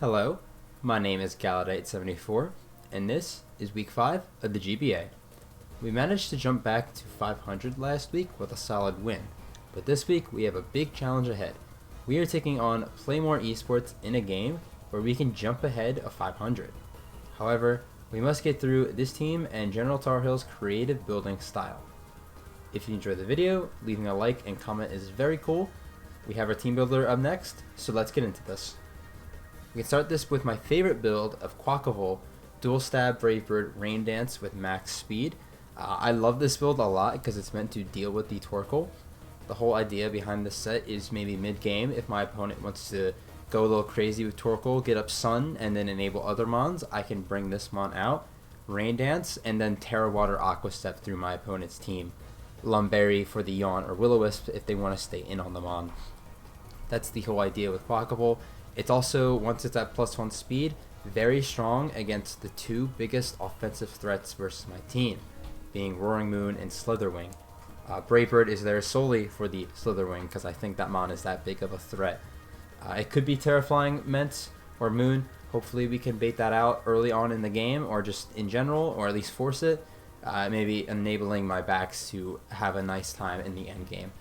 Hello, my name is Galadite74, and this is week 5 of the GBA. We managed to jump back to 500 last week with a solid win, but this week we have a big challenge ahead. We are taking on Playmore Esports in a game where we can jump ahead of 500. However, we must get through this team and General Tar Heel's creative building style. If you enjoyed the video, leaving a like and comment is very cool. We have our team builder up next, so let's get into this. We can start this with my favorite build of Quackable, Dual Stab Bravebird Rain Dance with max speed. I love this build a lot because it's meant to deal with the Torkoal. The whole idea behind this set is maybe mid-game if my opponent wants to go a little crazy with Torkoal, get up Sun, and then enable other mons, I can bring this mon out, Rain Dance, and then Terra Water Aqua Step through my opponent's team. Lumberry for the Yawn or Will-O-Wisp if they want to stay in on the mon. That's the whole idea with Quackable. It's also, once it's at +1 speed, very strong against the two biggest offensive threats versus my team, being Roaring Moon and Slitherwing. Bravebird is there solely for the Slitherwing because I think that mon is that big of a threat. It could be Terraflying Ment or Moon. Hopefully we can bait that out early on in the game or just in general, or at least force it. Maybe enabling my backs to have a nice time in the end game.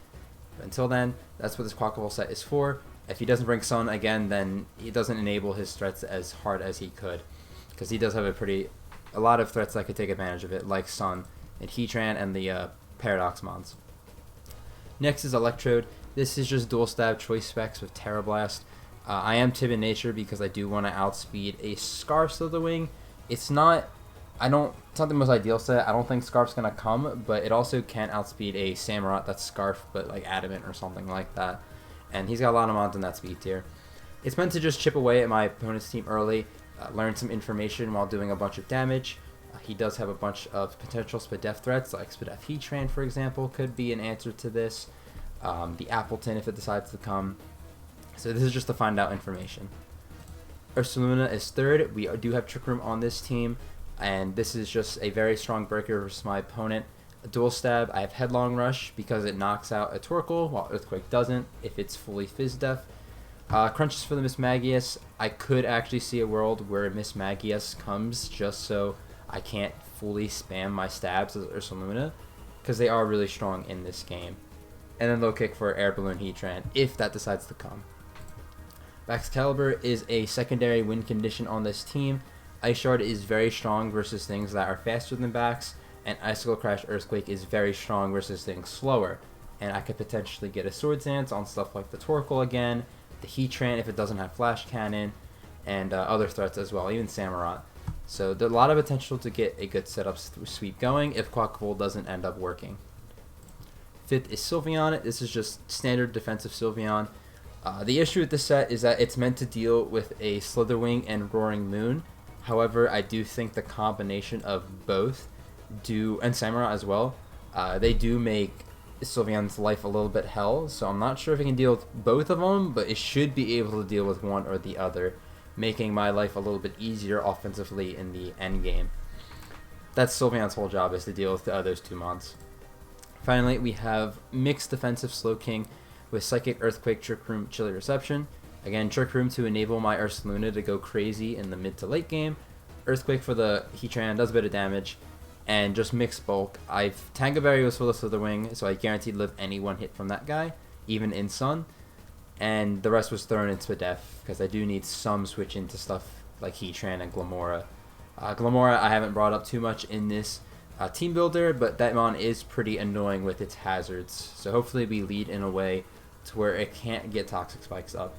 But until then, that's what this Quackable set is for. If he doesn't bring Sun again, then he doesn't enable his threats as hard as he could, because he does have a lot of threats that could take advantage of it, like Sun and Heatran and the Paradox mons. Next is Electrode. This is just dual stab choice specs with Terra Blast. I am Tib in nature because I do want to outspeed a Scarf Slitherwing. It's not the most ideal set. I don't think Scarf's gonna come, but it also can outspeed a Samurott that's Scarf but like Adamant or something like that. And he's got a lot of mons in that speed tier. It's meant to just chip away at my opponent's team early, learn some information while doing a bunch of damage. He does have a bunch of potential Spadef threats, like Spadef Heatran, for example, could be an answer to this. The Appleton, if it decides to come. So this is just to find out information. Ursaluna is third. We do have Trick Room on this team, and this is just a very strong breaker versus my opponent. A dual stab, I have Headlong Rush because it knocks out a Torkoal while Earthquake doesn't if it's fully Fizz-Def. Crunches for the Mismagius. I could actually see a world where Mismagius comes just so I can't fully spam my stabs as Ursaluna, because they are really strong in this game. And then Low Kick for Air Balloon Heatran if that decides to come. Baxcalibur is a secondary win condition on this team. Ice Shard is very strong versus things that are faster than Bax, and Icicle Crash Earthquake is very strong versus things slower. And I could potentially get a Swords Dance on stuff like the Torkoal again, the Heatran if it doesn't have Flash Cannon, and other threats as well, even Samurott. So there's a lot of potential to get a good setup sweep going if Quackable doesn't end up working. Fifth is Sylveon. This is just standard defensive Sylveon. The issue with this set is that it's meant to deal with a Slitherwing and Roaring Moon. However, I do think the combination of both and Samurott as well, they do make Sylveon's life a little bit hell, so I'm not sure if it can deal with both of them, but it should be able to deal with one or the other, making my life a little bit easier offensively in the end game. That's Sylveon's whole job, is to deal with those two mons. Finally, we have mixed defensive Slowking with Psychic Earthquake, Trick Room, Chilly Reception. Again, Trick Room to enable my Ursaluna to go crazy in the mid to late game. Earthquake for the Heatran, does a bit of damage. And just mixed bulk. Tango Berry was for the Slitherwing, so I guaranteed live any one hit from that guy, even in Sun. And the rest was thrown in Spadef, because I do need some switch into stuff like Heatran and Glamora. Glamora I haven't brought up too much in this team builder, but that mon is pretty annoying with its hazards. So hopefully we lead in a way to where it can't get Toxic Spikes up.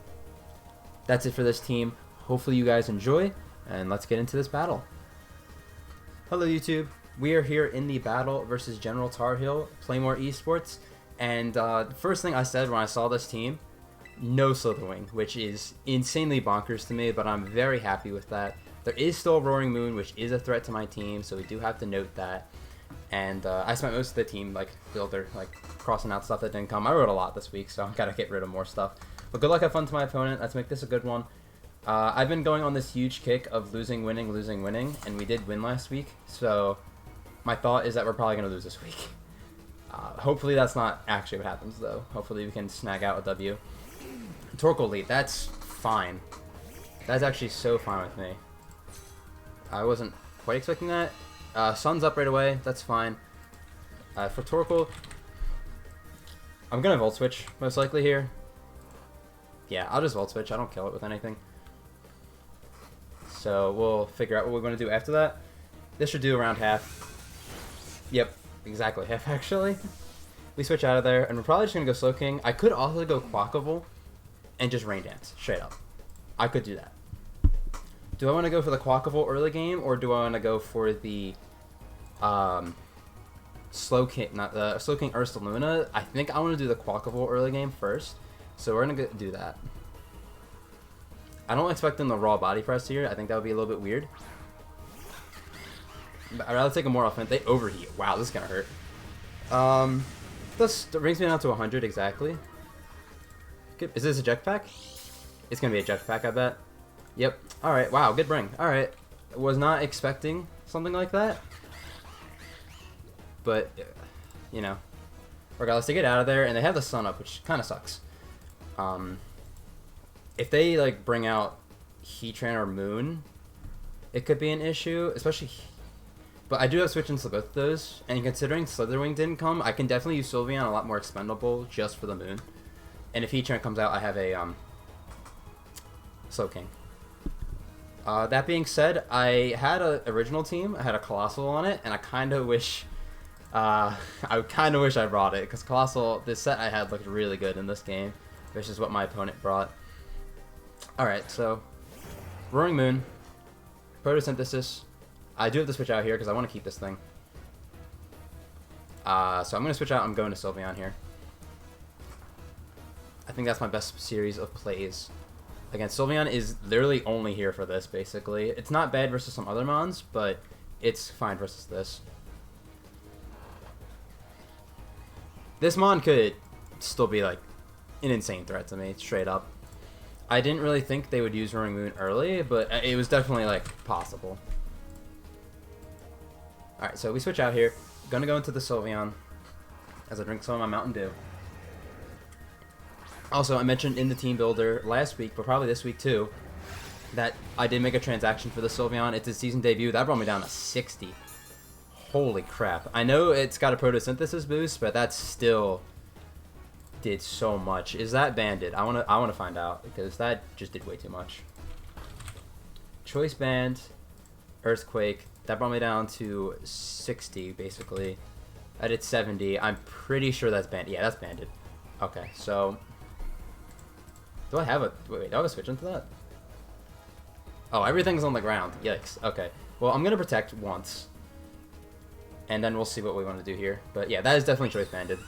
That's it for this team. Hopefully you guys enjoy, and let's get into this battle. Hello YouTube. We are here in the battle versus General Tar Heel, Playmore Esports, and the first thing I said when I saw this team, no Slitherwing, which is insanely bonkers to me, but I'm very happy with that. There is still Roaring Moon, which is a threat to my team, so we do have to note that. And I spent most of the team builder crossing out stuff that didn't come. I wrote a lot this week, so I gotta get rid of more stuff. But good luck, have fun to my opponent. Let's make this a good one. I've been going on this huge kick of losing, winning, and we did win last week, so my thought is that we're probably going to lose this week. Hopefully that's not actually what happens, though. Hopefully we can snag out a W. Torkoal lead, that's fine. That's actually so fine with me. I wasn't quite expecting that. Sun's up right away. That's fine. For Torkoal, I'm gonna Volt Switch most likely here. Yeah, I'll just Volt Switch. I don't kill it with anything. So we'll figure out what we're going to do after that. This should do around half. Yep, exactly half actually. We switch out of there, and we're probably just going to go Slow King. I could also go Quackable and just Rain Dance, straight up. I could do that. Do I want to go for the Quackable early game, or do I want to go for the Slow King, not the Slow King Urstaluna? I think I want to do the Quackable early game first, so we're going to do that. I don't expect them to raw body press here. I think that would be a little bit weird. But I'd rather take a more offense. They overheat. Wow, this is going to hurt. This brings me down to 100 exactly. Is this a jetpack? It's going to be a jetpack, I bet. Yep. Alright, wow, good bring. Alright. Was not expecting something like that. But, you know. Regardless, they get out of there, and they have the sun up, which kind of sucks. If they, like, bring out Heatran or Moon, it could be an issue, especially... But I do have switch into both of those, and considering Slitherwing didn't come, I can definitely use Sylveon a lot more expendable just for the Moon. And if Heatran comes out, I have a Slow King. That being said, I had an original team. I had a Colossal on it, and I kind of wish I brought it, because Colossal, this set I had looked really good in this game, which is what my opponent brought. Alright, so Roaring Moon, Photosynthesis. I do have to switch out here because I want to keep this thing. So I'm going to switch out. I'm going to Sylveon here. I think that's my best series of plays. Again, Sylveon is literally only here for this, basically. It's not bad versus some other mons, but it's fine versus this. This mon could still be, like, an insane threat to me, straight up. I didn't really think they would use Roaring Moon early, but it was definitely, like, possible. Alright, so we switch out here. Gonna go into the Sylveon as I drink some of my Mountain Dew. Also, I mentioned in the team builder last week, but probably this week too, that I did make a transaction for the Sylveon. It's a season debut. That brought me down to 60. Holy crap. I know it's got a Photosynthesis boost, but that still did so much. Is that banded? I wanna find out, because that just did way too much. Choice Band, Earthquake. That brought me down to 60, basically. I did 70. I'm pretty sure that's banded. Yeah, that's banded. Okay, so... Do I have a... Wait, do I have a switch into that? Oh, everything's on the ground. Yikes. Okay. Well, I'm going to protect once. And then we'll see what we want to do here. But yeah, that is definitely Choice Banded.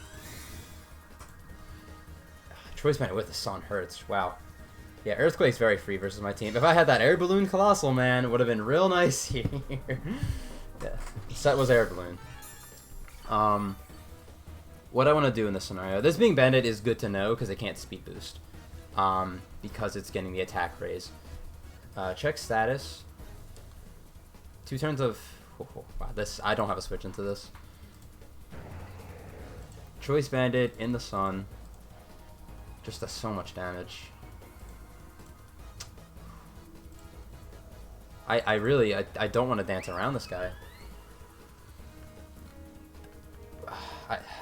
Choice Banded with the sun hurts. Wow. Yeah, Earthquake's very free versus my team. If I had that Air Balloon Colossal, man, it would have been real nice here. Yeah, the set was Air Balloon. What I want to do in this scenario, this being banded is good to know because it can't speed boost. Because it's getting the attack raise. Check status. 2 turns of... wow, this, I don't have a switch into this. Choice Banded in the sun. Just does so much damage. I really don't want to dance around this guy.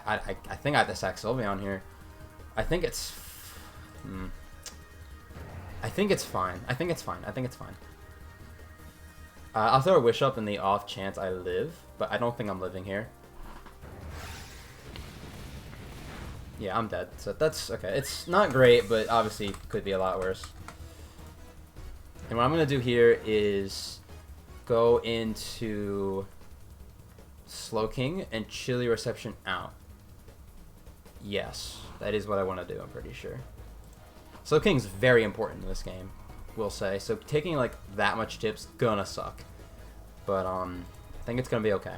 I think I have to sack Sylveon here. I think it's... I think it's fine. I think it's fine. I'll throw a Wish Up in the off chance I live, but I don't think I'm living here. Yeah, I'm dead. So that's okay. It's not great, but obviously could be a lot worse. And what I'm going to do here is go into Slow King and Chilly Reception out. Yes, that is what I want to do, I'm pretty sure. Slow King's very important in this game, we'll say. So taking like that much chips gonna suck. But I think it's gonna be okay.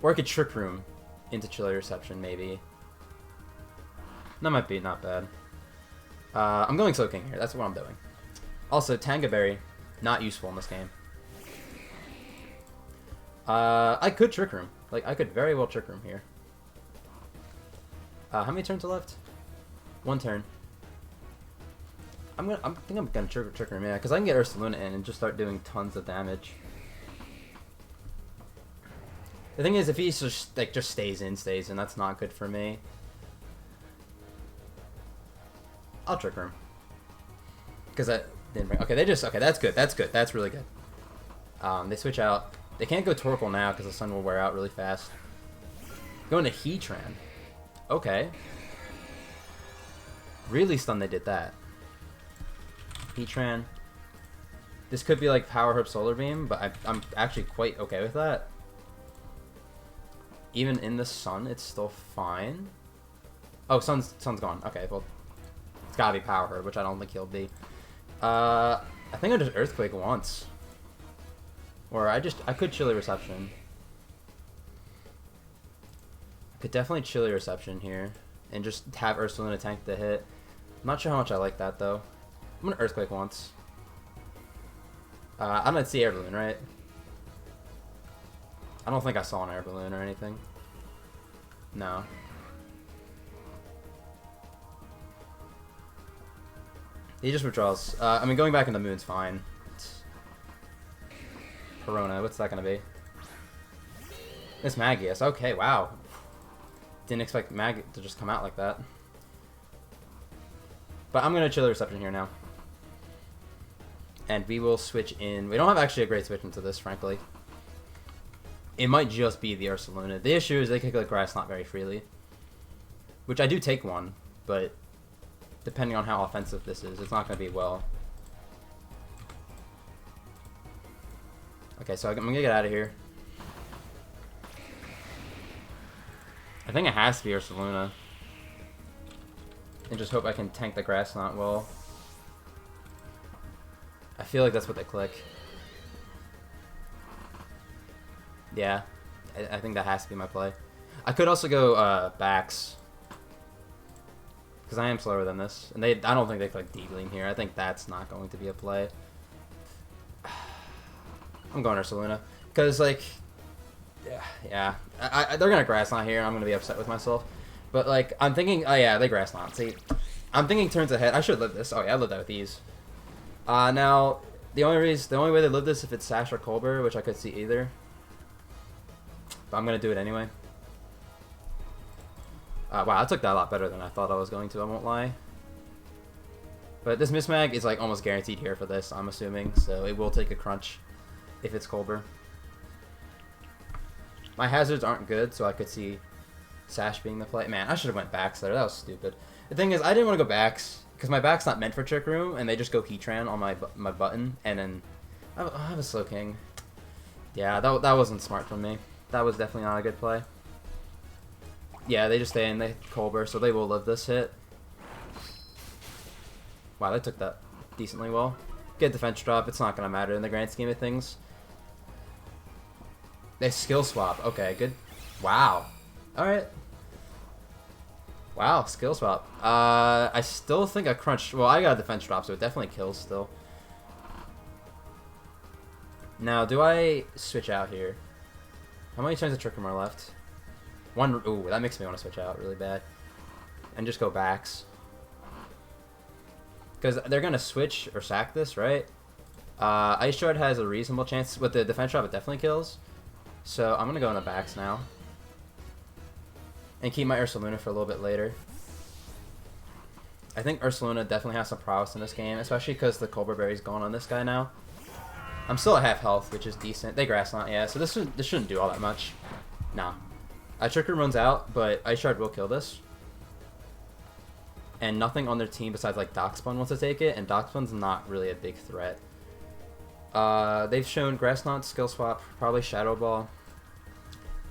Or I could Trick Room into Chilly Reception, maybe. That might be not bad. I'm going Slow King here. That's what I'm doing. Also, Tanga Berry, not useful in this game. I could Trick Room. Like, I could very well Trick Room here. How many turns are left? 1 turn. I think I'm gonna trick him, yeah, because I can get Ursaluna in and just start doing tons of damage. The thing is, if he just stays in, that's not good for me. I'll trick him. Because I didn't bring... Okay, that's good. That's really good. They switch out. They can't go Torkoal now because the sun will wear out really fast. Going to Heatran. Okay. Really stunned they did that. Heatran. This could be like Power Herb Solar Beam, but I'm actually quite okay with that. Even in the sun, it's still fine. Oh, sun's gone. Okay, well, it's gotta be Power Herb, which I don't think he'll be. I think I'll just Earthquake once. Or I could Chilly Reception. I could definitely Chilly Reception here. And just have Ursaluna tank the hit. I'm not sure how much I like that, though. I'm gonna Earthquake once. I'm gonna see Air Balloon, right? I don't think I saw an Air Balloon or anything. No. He just withdraws. I mean, going back in the moon's fine. Corona, what's that gonna be? It's Magius. Okay, wow. Didn't expect Mag to just come out like that. But I'm gonna Chilly Reception here now. And we will switch in. We don't have actually a great switch into this, frankly. It might just be the Ursaluna. The issue is they kick like Grass Knot very freely. Which I do take one, but depending on how offensive this is, it's not going to be well. Okay, so I'm going to get out of here. I think it has to be Ursaluna. And just hope I can tank the Grass Knot well. I feel like that's what they click. Yeah, I think that has to be my play. I could also go backs. Because I am slower than this. And I don't think they click D-Gleam here. I think that's not going to be a play. I'm going Ursaluna. Because, like, yeah. They're going to Grass Knot here. I'm going to be upset with myself. But, like, I'm thinking, oh yeah, they Grass Knot. See, I'm thinking turns ahead. I should live this. Oh yeah, I lived that with ease. Now, the only way they live this if it's Sash or Colbur, which I could see either. But I'm going to do it anyway. Wow, I took that a lot better than I thought I was going to, I won't lie. But this Mismag is like almost guaranteed here for this, I'm assuming. So it will take a crunch if it's Colbur. My hazards aren't good, so I could see Sash being the play. Man, I should have went backs there. That was stupid. The thing is, I didn't want to go backs because my back's not meant for Trick Room, and they just go Heatran on my button, and then I have a Slow King. Yeah, that wasn't smart from me. That was definitely not a good play. Yeah, they just stay in. They Colbur, so they will live this hit. Wow, they took that decently well. Get defense drop. It's not going to matter in the grand scheme of things. They skill swap. Okay, good. Wow. Alright. Wow, skill swap. I still think a crunch... Well, I got a defense drop, so it definitely kills still. Now, do I switch out here? How many turns of Trick Room are left? One. Ooh, that makes me want to switch out really bad. And just go backs. Because they're going to switch or sack this, right? Ice Shard has a reasonable chance. With the defense drop, it definitely kills. So I'm going to go in the backs now. And keep my Ursaluna for a little bit later. I think Ursaluna definitely has some prowess in this game. Especially because the Colbur Berry's gone on this guy now. I'm still at half health, which is decent. They Grass Knot, yeah. So this shouldn't do all that much. Nah. Trick Room runs out, but Ice Shard will kill this. And nothing on their team besides like Darkspun wants to take it, and Darkspun's not really a big threat. They've shown Grass Knot, Skill Swap, probably Shadow Ball.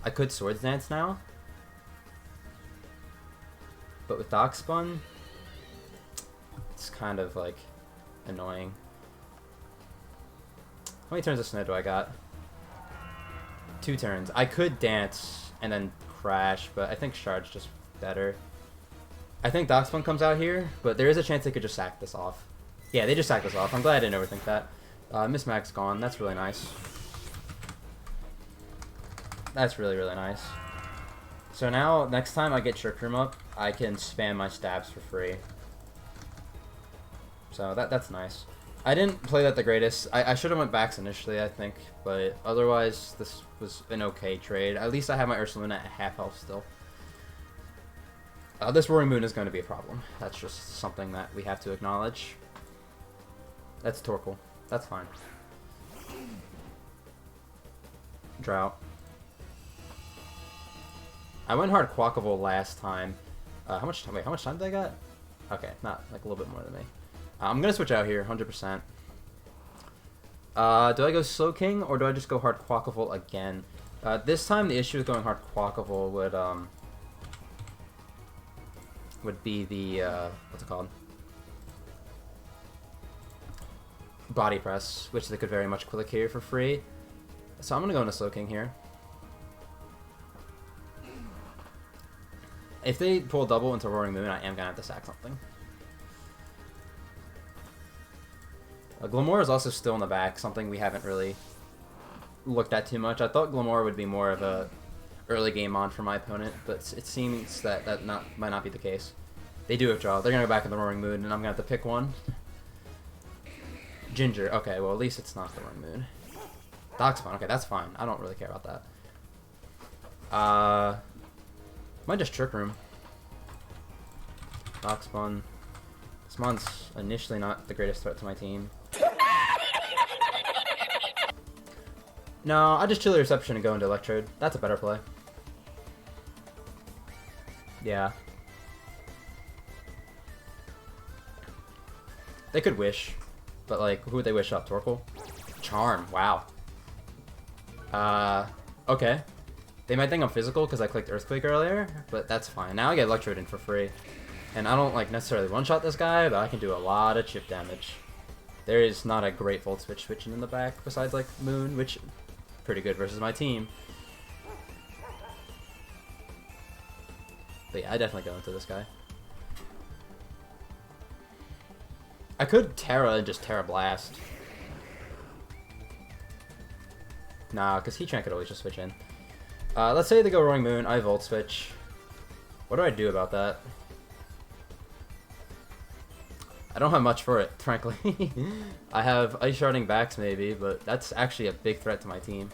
I could Swords Dance now. But with Darkspun, it's kind of like annoying. How many turns of Snow do I got? 2 turns. I could Dance and then Crash, but I think Shard's just better. I think Darkspun comes out here, but there is a chance they could just sack this off. Yeah, they just sacked this off. I'm glad I didn't overthink that. Miss Mag's gone. That's really nice. That's really, really nice. So now, next time I get Trick Room up, I can spam my stabs for free. So that's nice. I didn't play that the greatest. I should have went backs initially, I think, but otherwise this was an okay trade. At least I have my Ursaluna at half health still. This Roaring Moon is going to be a problem. That's just something that we have to acknowledge. That's Torkoal. That's fine. Drought. I went hard Quackable last time. How much time? Wait, how much time did I got? Okay, not like a little bit more than me. I'm gonna switch out here, 100%. Do I go Slow King or do I just go hard Quackable again? This time the issue with going hard Quackable would be the what's it called? Body Press, which they could very much click here for free. So I'm gonna go into Slow King here. If they pull double into Roaring Moon, I am gonna have to sack something. Glamour is also still in the back, something we haven't really looked at too much. I thought Glamour would be more of a early game on for my opponent, but it seems that might not be the case. They do have draw. They're gonna go back in the Roaring Moon, and I'm gonna have to pick one. Ginger. Okay, well at least it's not the Roaring Moon. Darkspawn. Okay, that's fine. I don't really care about that. Might just Trick Room. Darkspawn. This mon's initially not the greatest threat to my team. No, I just Chilly Reception and go into Electrode. That's a better play. Yeah. They could Wish, but like, who would they Wish up? Torkoal? Charm, wow. Okay. They might think I'm physical because I clicked Earthquake earlier, but that's fine. Now I get Electrode in for free. And I don't like necessarily one-shot this guy, but I can do a lot of chip damage. There is not a great Volt Switch switching in the back, besides like Moon, which pretty good versus my team. But yeah, I definitely go into this guy. I could Terra and just Terra Blast. Nah, because Heatran could always just switch in. Let's say they go Roaring Moon, I Volt Switch. What do I do about that? I don't have much for it, frankly. I have Ice Sharding backs maybe, but that's actually a big threat to my team.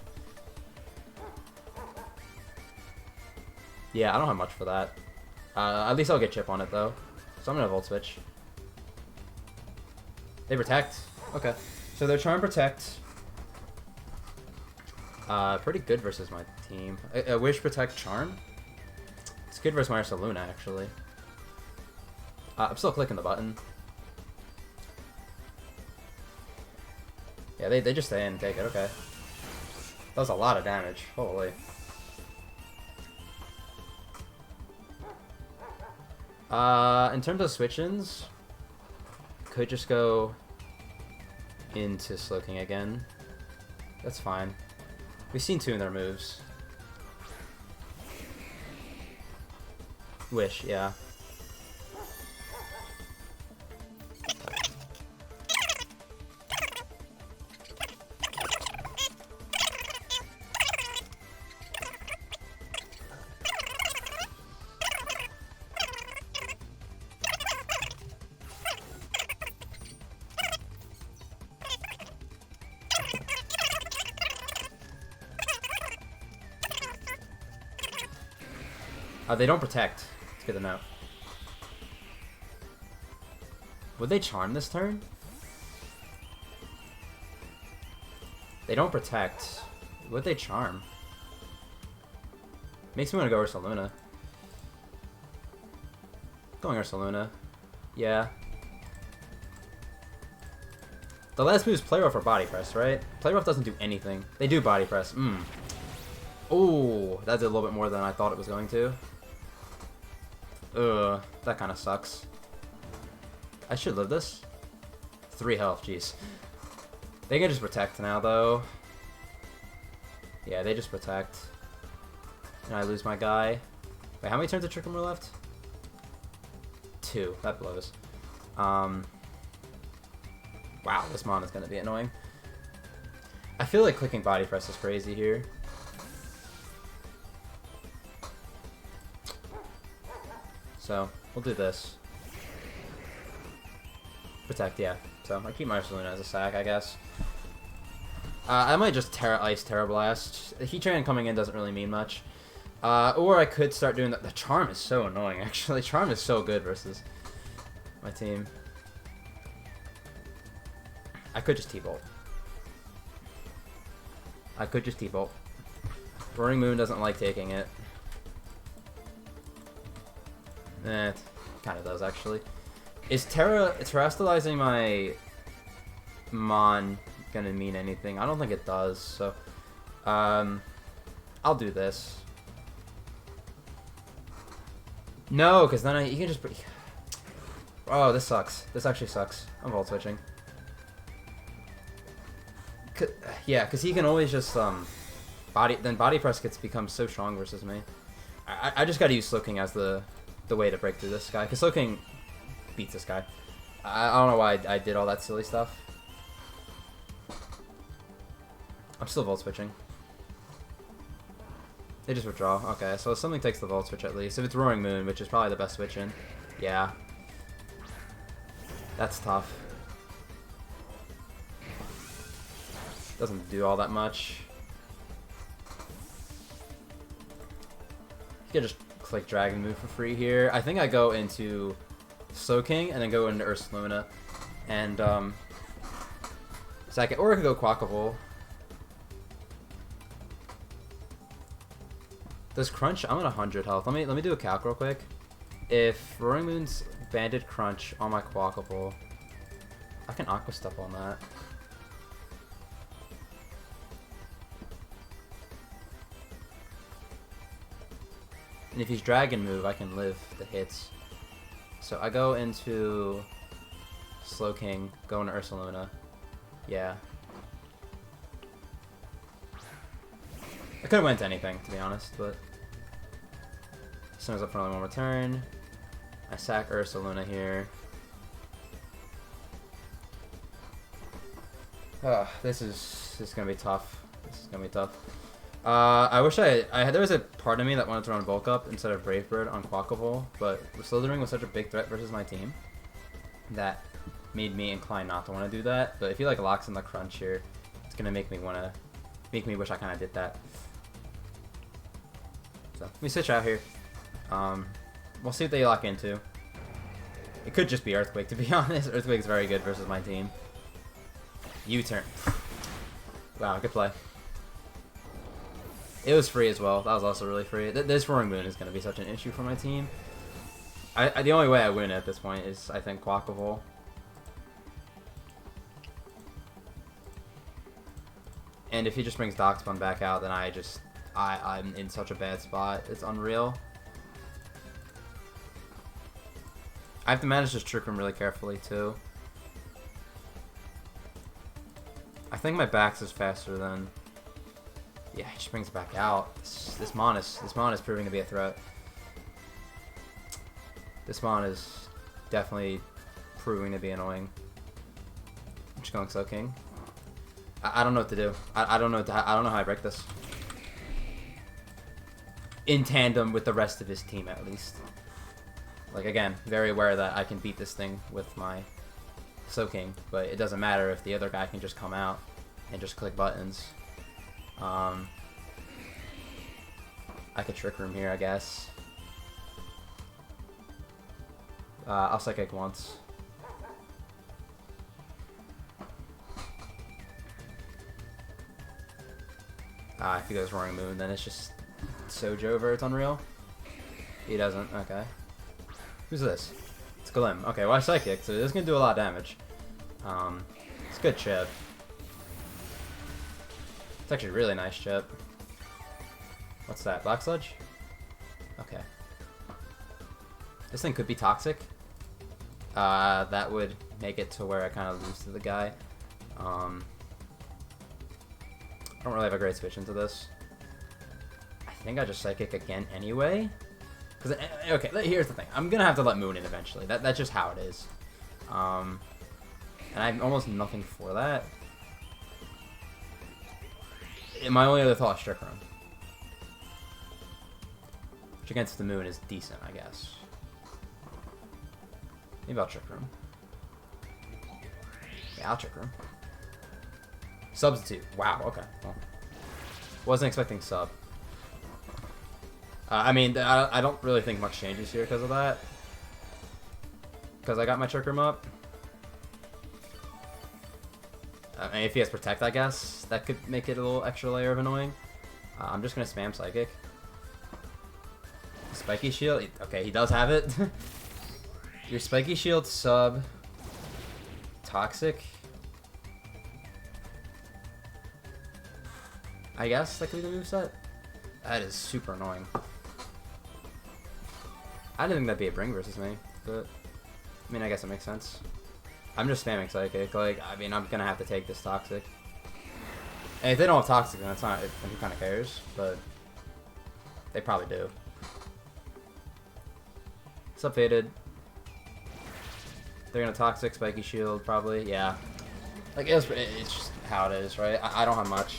Yeah, I don't have much for that. At least I'll get chip on it though. So I'm gonna Volt Switch. They Protect. Okay. So they're Charm Protect. Pretty good versus my team. Wish, Protect, Charm. It's good versus my Ursaluna, actually. I'm still clicking the button. Yeah, they just stay in and take it, okay. That was a lot of damage, holy. In terms of switch-ins, could just go into Slowking again. That's fine. We've seen two in their moves. Wish, yeah. They don't Protect. Let's get them out. Would they Charm this turn? They don't Protect. Would they Charm? Makes me want to go Ursaluna. Going Ursaluna. Yeah. The last move is Play Rough or Body Press, right? Play Rough doesn't do anything. They do Body Press. Oh, that did a little bit more than I thought it was going to. Ugh, that kind of sucks. I should live this. 3 health, jeez. They can just Protect now, though. Yeah, they just Protect. And I lose my guy. Wait, how many turns of Trick Room are left? 2. That blows. Wow, this Mon is going to be annoying. I feel like clicking Body Press is crazy here. So, we'll do this. Protect, yeah. So I keep my Ursaluna as a sack, I guess. I might just Ice Terra Blast. Heat Train coming in doesn't really mean much. Or I could start doing the Charm is so annoying, actually. Charm is so good versus my team. I could just T-Bolt. I could just T-Bolt. Roaring Moon doesn't like taking it. Eh, kind of does, actually. Is Terastallizing my Mon gonna mean anything? I don't think it does, so... I'll do this. No, because then you can just... Oh, this sucks. This actually sucks. I'm Volt Switching. Yeah, because he can always just, Body Press becomes so strong versus me. I just gotta use Slow King as the way to break through this guy, because Slow King beats this guy. I don't know why I did all that silly stuff. I'm still Volt Switching. They just withdraw. Okay, so something takes the Volt Switch at least. If it's Roaring Moon, which is probably the best switch in. Yeah. That's tough. Doesn't do all that much. You can just click Dragon Move for free here. I think I go into Slow King and then go into Ursaluna. And, second, or I could go Quackable. Does Crunch? I'm at 100 health. Let me do a calc real quick. If Roaring Moon's Banded Crunch on my Quackable, I can Aqua Step on that. And if he's Dragon Move, I can live the hits. So I go into Slow King, go into Ursaluna. Yeah. I could have went to anything, to be honest, but... Sends up for only one more turn. I sack Ursaluna here. This is gonna be tough. This is gonna be tough. I wish there was a part of me that wanted to run Bulk Up instead of Brave Bird on Quackable, but Slithering was such a big threat versus my team that made me inclined not to want to do that. But if he like locks in the Crunch here, it's gonna make me wish I kind of did that. So let me switch out here. We'll see what they lock into. It could just be Earthquake, to be honest. Earthquake's very good versus my team. U-turn. Wow, good play. It was free as well. That was also really free. This Roaring Moon is going to be such an issue for my team. The only way I win at this point is, I think, Quackable. And if he just brings Darkspawn back out, then I'm in such a bad spot. It's unreal. I have to manage this Trick Room really carefully, too. I think my Bax is faster than... Yeah, he just brings it back out. This Mon is proving to be a threat. This Mon is definitely proving to be annoying. I'm just going Slow King. I don't know what to do. I don't know how I break this. In tandem with the rest of his team, at least. Like, again, very aware that I can beat this thing with my Slow King, but it doesn't matter if the other guy can just come out and just click buttons. I could Trick Room here, I guess. I'll Psychic once. If he goes Roaring Moon, then it's just Sojo over. It's unreal. He doesn't. Okay. Who's this? It's Glim. Okay, well I Psychic, so this is gonna do a lot of damage. It's a good chip. It's actually a really nice chip. What's that? Black Sludge? Okay. This thing could be toxic. That would make it to where I kind of lose to the guy. I don't really have a great switch into this. I think I just Psychic again anyway. Because, okay, here's the thing. I'm going to have to let Moon in eventually. That's just how it is. And I have almost nothing for that. My only other thought is Trick Room. Which against the Moon is decent, I guess. Maybe I'll Trick Room. Yeah, I'll trick room. Substitute. Wow, okay. Well, wasn't expecting sub. I mean, I don't really think much changes here because of that. Because I got my trick room up. I mean, if he has protect, I guess, that could make it a little extra layer of annoying. I'm just going to spam psychic. Spiky shield. Okay, he does have it. Your spiky shield sub. Toxic. I guess that could be the moveset. That is super annoying. I didn't think that'd be a bring versus me, but I mean, I guess it makes sense. I'm just spamming psychic. Like, I mean, I'm gonna have to take this toxic. And if they don't have toxic, then it's not. Who kind of cares? But they probably do. Sub faded. They're gonna toxic spiky shield probably. Yeah. Like it's just how it is, right? I don't have much.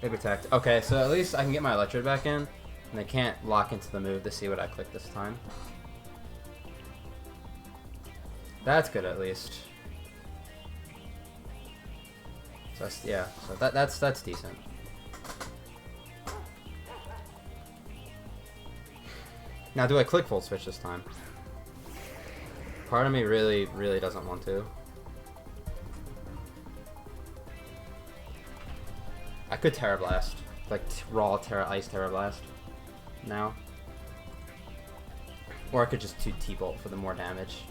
They protect. Okay, so at least I can get my Electrode back in, and they can't lock into the move to see what I click this time. That's good at least. So that's, yeah, so that's decent. Now, do I click Volt Switch this time? Part of me really doesn't want to. I could Terra Blast, like raw Ice Terra Blast now. Or I could just 2 T-Bolt for the more damage.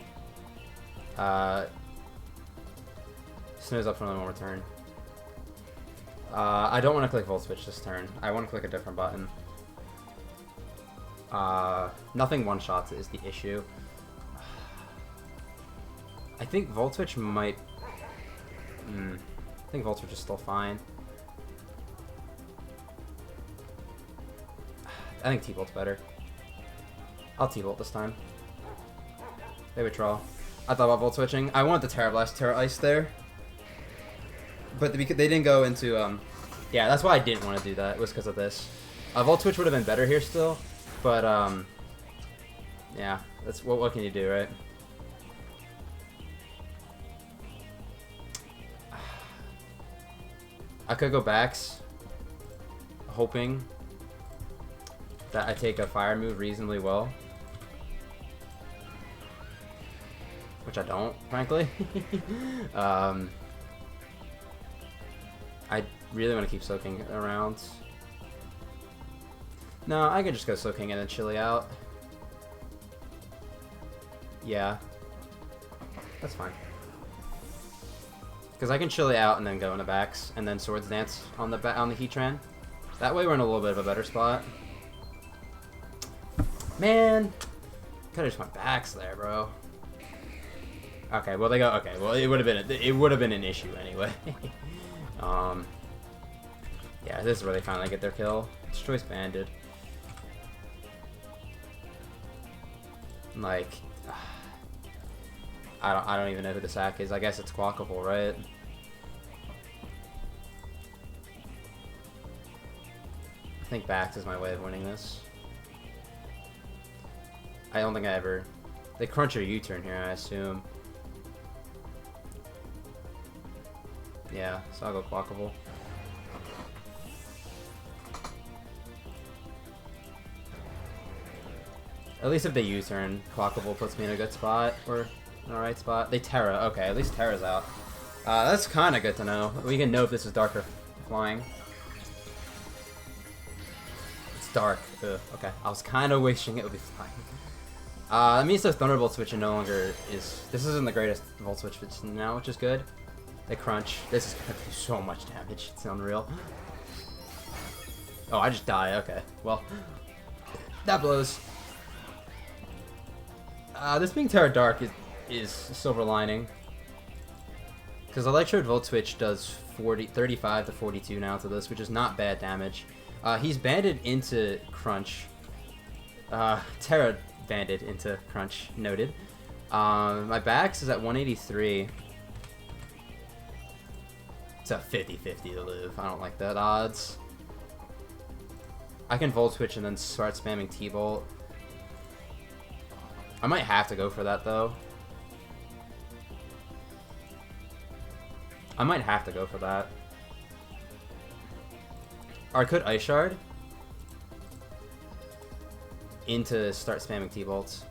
Snooze up for another one more turn. I don't want to click Volt Switch this turn. I want to click a different button. Nothing one-shots is the issue. I think Volt Switch might... I think Volt Switch is still fine. I think T-Bolt's better. I'll T-Bolt this time. They withdraw. I thought about Volt Switching. I wanted the Terra Blast, Terra Ice there. But they didn't go into... yeah, that's why I didn't want to do that. It was because of this. Volt Switch would have been better here still. But, yeah. That's what can you do, right? I could go backs. Hoping that I take a fire move reasonably well. Which I don't, frankly. I really want to keep soaking around. No, I can just go soaking and then chilly out. Yeah. That's fine. Because I can chilly out and then go into backs and then Swords Dance on the Heatran. That way we're in a little bit of a better spot. Man, could have just went backs there, bro. Okay, well they go. Okay, well it would have been an issue anyway. Yeah, this is where they finally get their kill. It's Choice Banded. Like, I don't even know who the sack is. I guess it's Quackable, right? I think backs is my way of winning this. I don't think I ever... They crunch a U-turn here, I assume. Yeah, so I'll go Quackable. At least if they U-turn, Quackable puts me in a good spot, or in the right spot. They Terra, okay, at least Terra's out. That's kind of good to know. We can know if this is dark or flying. It's dark. Ugh, okay, I was kind of wishing it would be flying. That means the Thunderbolt switch no longer is... This isn't the greatest Volt Switch now, which is good. They crunch. This is going to do so much damage. It's unreal. Oh, I just die. Okay. Well, that blows. This being Terra Dark is silver lining. Because Electrode Volt Switch does 35 to 42 now to this, which is not bad damage. He's banded into Crunch. Terra banded into Crunch, noted. My Bax is at 183. It's a 50-50 to live. I don't like that odds. I can Volt Switch and then start spamming T-Bolt. I might have to go for that, though. I might have to go for that. Or I could Ice Shard into start spamming T-Bolts.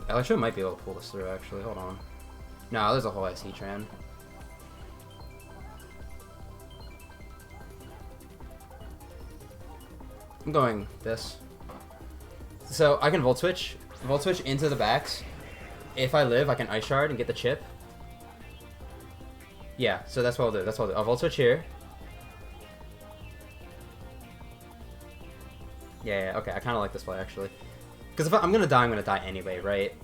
Electro might be able to pull this through, actually. Hold on. No, there's a whole IC Tran. I'm going this. So I can Volt Switch into the backs. If I live, I can Ice Shard and get the chip. Yeah, so that's what I'll do. That's what I'll do. I'll Volt Switch here. Yeah, okay. I kind of like this play, actually. Because if I'm going to die anyway, right?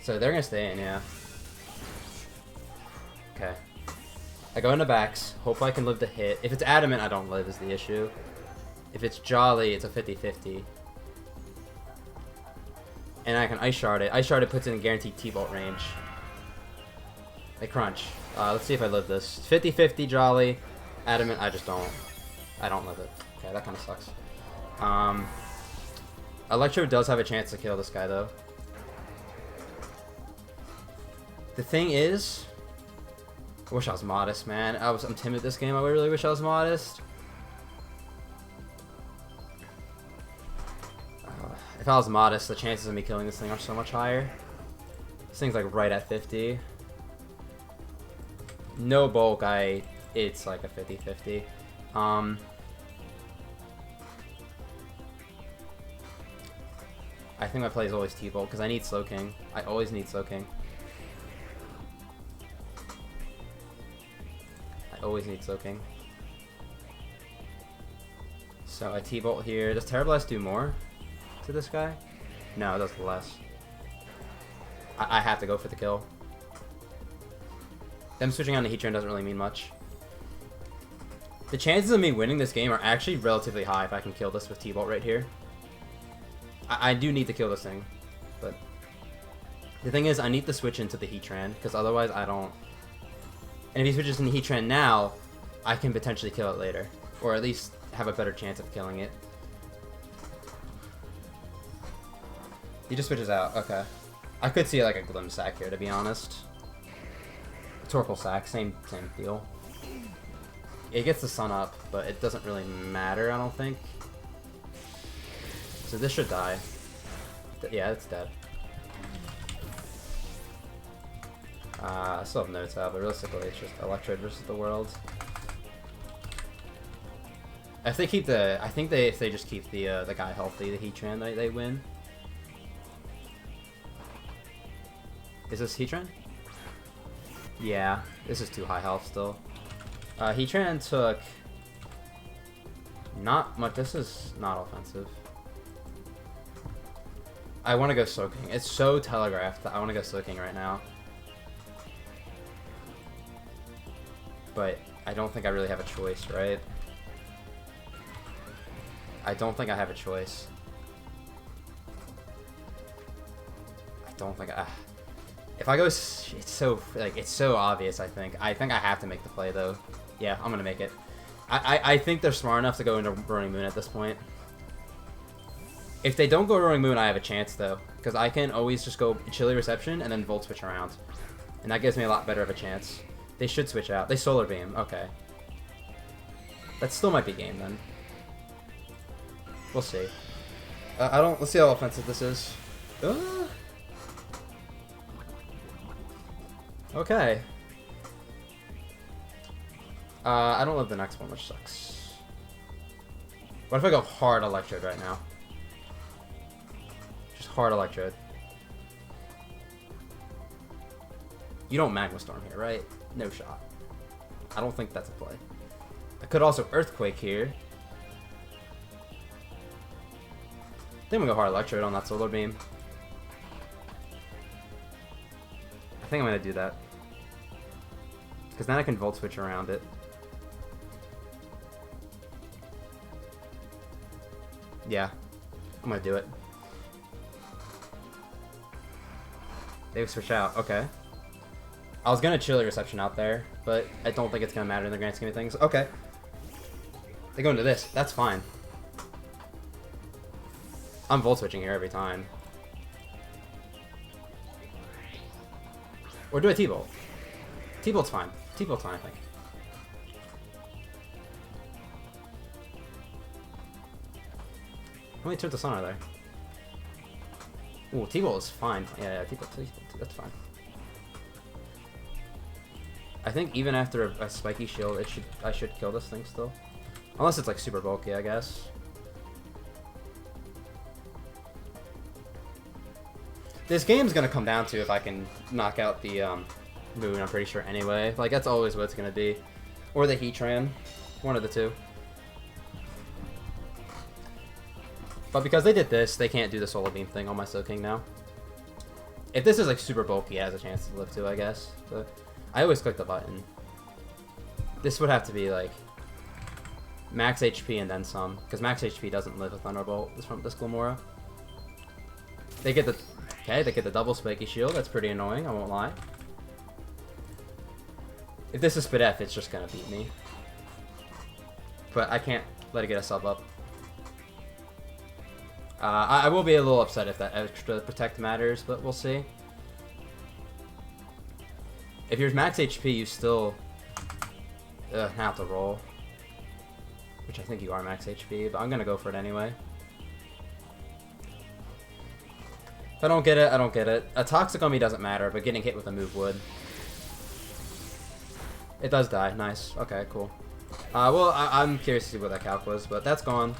So they're going to stay in, yeah. Okay. I go into backs. Hopefully I can live the hit. If it's Adamant, I don't live is the issue. If it's Jolly, it's a 50-50. And I can Ice Shard it. Ice Shard it puts it in guaranteed T-Bolt range. They crunch. Let's see if I live this. 50-50 Jolly. Adamant, I just don't. I don't live it. Okay, that kind of sucks. Electro does have a chance to kill this guy, though. The thing is... I wish I was modest, man. I'm timid this game. I really wish I was modest. If I was modest, the chances of me killing this thing are so much higher. This thing's like right at 50. No bulk, it's like a 50-50. I think my play is always T-Bolt because I need Slow King. I always need Slow King. I always need Slow King. So I T-Bolt here. Does Terra Blast do more to this guy? No, it does less. I have to go for the kill. Them switching on the Heat Train doesn't really mean much. The chances of me winning this game are actually relatively high if I can kill this with T-Bolt right here. I do need to kill this thing, but the thing is I need to switch into the Heatran because otherwise I don't. And if he switches into Heatran now, I can potentially kill it later, or at least have a better chance of killing it. He just switches out. Okay, I could see like a Glim Sack here, to be honest. Torkoal Sack, same deal. It gets the sun up, but it doesn't really matter, I don't think. So this should die. Yeah, it's dead. I still have no tab, but realistically it's just Electrode versus the world. If they keep the, I think if they just keep the guy healthy, the Heatran, they win. Is this Heatran? Yeah, this is too high health still. Heatran took not much. This is not offensive. I want to go soaking. It's so telegraphed that I want to go soaking right now. But I don't think I really have a choice, right? I don't think I have a choice. I don't think if I go, it's so obvious. I think I have to make the play though. Yeah, I'm gonna make it. I think they're smart enough to go into Roaring Moon at this point. If they don't go Roaring Moon, I have a chance though, because I can always just go Chilly Reception and then Volt Switch around, and that gives me a lot better of a chance. They should switch out. They Solar Beam. Okay, that still might be game then. We'll see. Let's see how offensive this is. Okay. I don't love the next one, which sucks. What if I go hard Electrode right now? Just hard Electrode. You don't Magma Storm here, right? No shot. I don't think that's a play. I could also Earthquake here. I think I'm gonna go hard electrode on that solar beam. I think I'm gonna do that. Because then I can volt switch around it. Yeah, I'm gonna do it. They switch out, okay. I was gonna chilly reception out there, but I don't think it's gonna matter in the grand scheme of things. Okay. They go into this, that's fine. I'm volt switching here every time. Or do I T-Bolt? T-Bolt's fine. T-Bolt's fine, I think. How many turns of sun are there? Ooh, T-Bolt is fine. Yeah, T-Bolt, that's fine. I think even after a spiky shield, I should kill this thing still. Unless it's like super bulky, I guess. This game's gonna come down to if I can knock out the moon, I'm pretty sure anyway. Like, that's always what it's gonna be. Or the Heatran. One of the two. But because they did this, they can't do the solar beam thing on my Soaking now. If this is like super bulky, it has a chance to live too, I guess. But I always click the button. This would have to be like max HP and then some, because max HP doesn't live with Thunderbolt. This from this Glamora. They get the they get the double spiky shield. That's pretty annoying, I won't lie. If this is Spadef, it's just gonna beat me. But I can't let it get a sub up. I will be a little upset if that extra protect matters, but we'll see. If you're max HP, you still have to roll. Which I think you are max HP, but I'm gonna go for it anyway. If I don't get it, I don't get it. A Toxic on me doesn't matter, but getting hit with a move would. It does die. Nice. Okay, cool. Well, I'm curious to see what that calc was, but that's gone.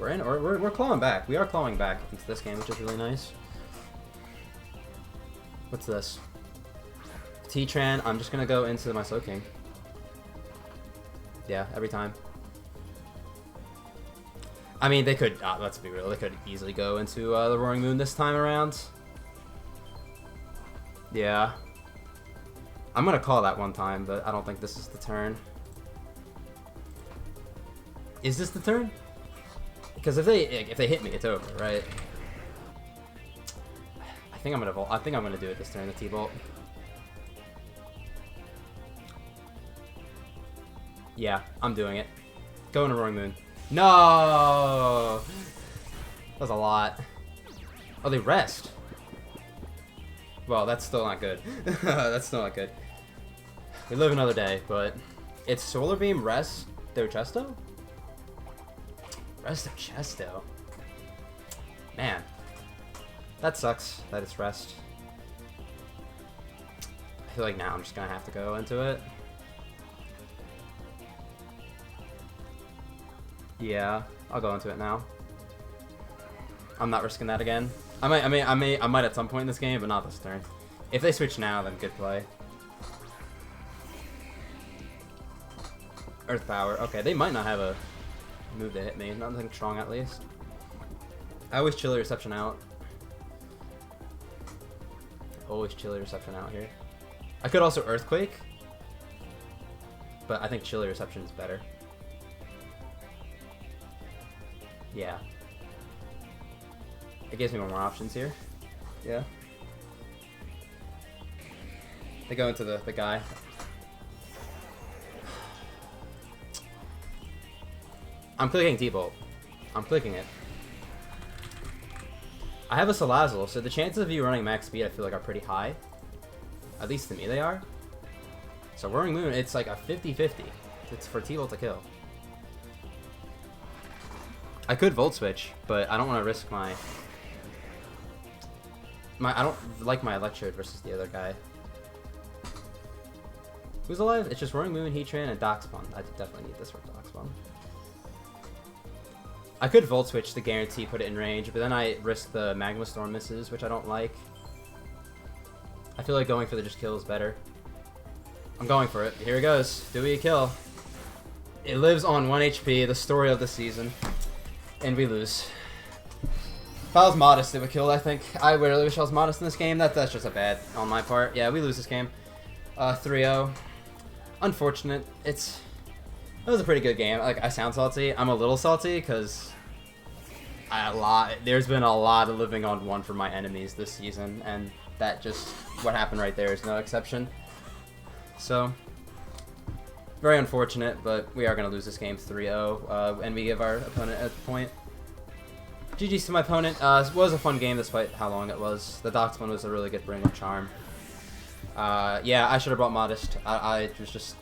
We're in, or we're clawing back. We are clawing back into this game, which is really nice. What's this? T-Tran. I'm just gonna go into my Soaking. Yeah, every time. I mean, they could, let's be real, they could easily go into the Roaring Moon this time around. Yeah. I'm gonna call that one time, but I don't think this is the turn. Is this the turn? Because if they hit me, it's over, right? I think I'm gonna do it this turn, the T-Bolt. Yeah, I'm doing it. Go into Roaring Moon. No! That was a lot. Oh, they rest. Well, that's still not good. That's still not good. We live another day, but it's Solar Beam, Rest, their Chesto? Rest their Chesto. Man. That sucks that it's Rest. I feel like now I'm just gonna have to go into it. Yeah, I'll go into it now. I'm not risking that again. I might at some point in this game, but not this turn. If they switch now, then good play. Earth Power. Okay, they might not have a move to hit me. Nothing strong, at least. I always Chilly Reception out. Always Chilly Reception out here. I could also Earthquake, but I think Chilly Reception is better. Yeah. It gives me more options here. Yeah. They go into the guy. I'm clicking T-Bolt. I'm clicking it. I have a Salazzle, so the chances of you running max speed I feel like are pretty high. At least to me they are. So Roaring Moon, it's like a 50-50. It's for T-Bolt to kill. I could Volt Switch, but I don't want to risk my... I don't like my Electrode versus the other guy. Who's alive? It's just Roaring Moon, Heatran, and Darkspawn. I definitely need this for Darkspawn. I could Volt Switch to guarantee put it in range, but then I risk the Magma Storm misses, which I don't like. I feel like going for the just kill is better. I'm going for it. Here it goes. Do we kill? It lives on 1 HP, the story of the season. And we lose. If I was modest, it would kill, I think. I really wish I was modest in this game. That's just a bad on my part. Yeah, we lose this game. 3-0. Unfortunate. It was a pretty good game. Like, I sound salty. I'm a little salty because there's been a lot of living on 1 for my enemies this season, and that just, what happened right there is no exception. So, very unfortunate, but we are going to lose this game 3-0, and we give our opponent a point. GG's to my opponent. It was a fun game despite how long it was. The Doxman was a really good bring of charm. Yeah, I should have brought Modest. I was just...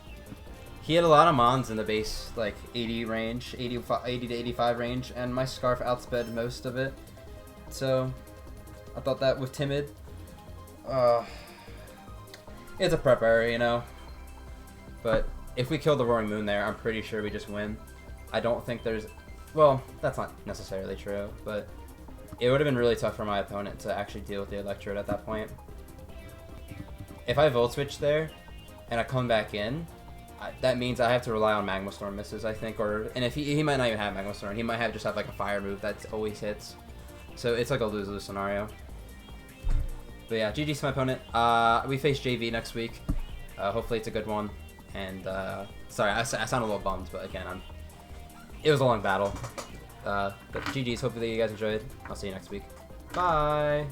He had a lot of mons in the base, like 80 range, 80 to 85 range, and my Scarf outsped most of it. So, I thought that with Timid. It's a prep error, you know. But if we kill the Roaring Moon there, I'm pretty sure we just win. I don't think there's... Well, that's not necessarily true, but it would have been really tough for my opponent to actually deal with the Electrode at that point. If I Volt Switch there, and I come back in, that means I have to rely on Magma Storm misses, I think, and if he might not even have Magma Storm, he might just have like a fire move that always hits. So it's like a lose-lose scenario. But yeah, GG's to my opponent. We face JV next week. Hopefully it's a good one. And sorry, I sound a little bummed, but again, it was a long battle. But GG's. Hopefully you guys enjoyed. I'll see you next week. Bye.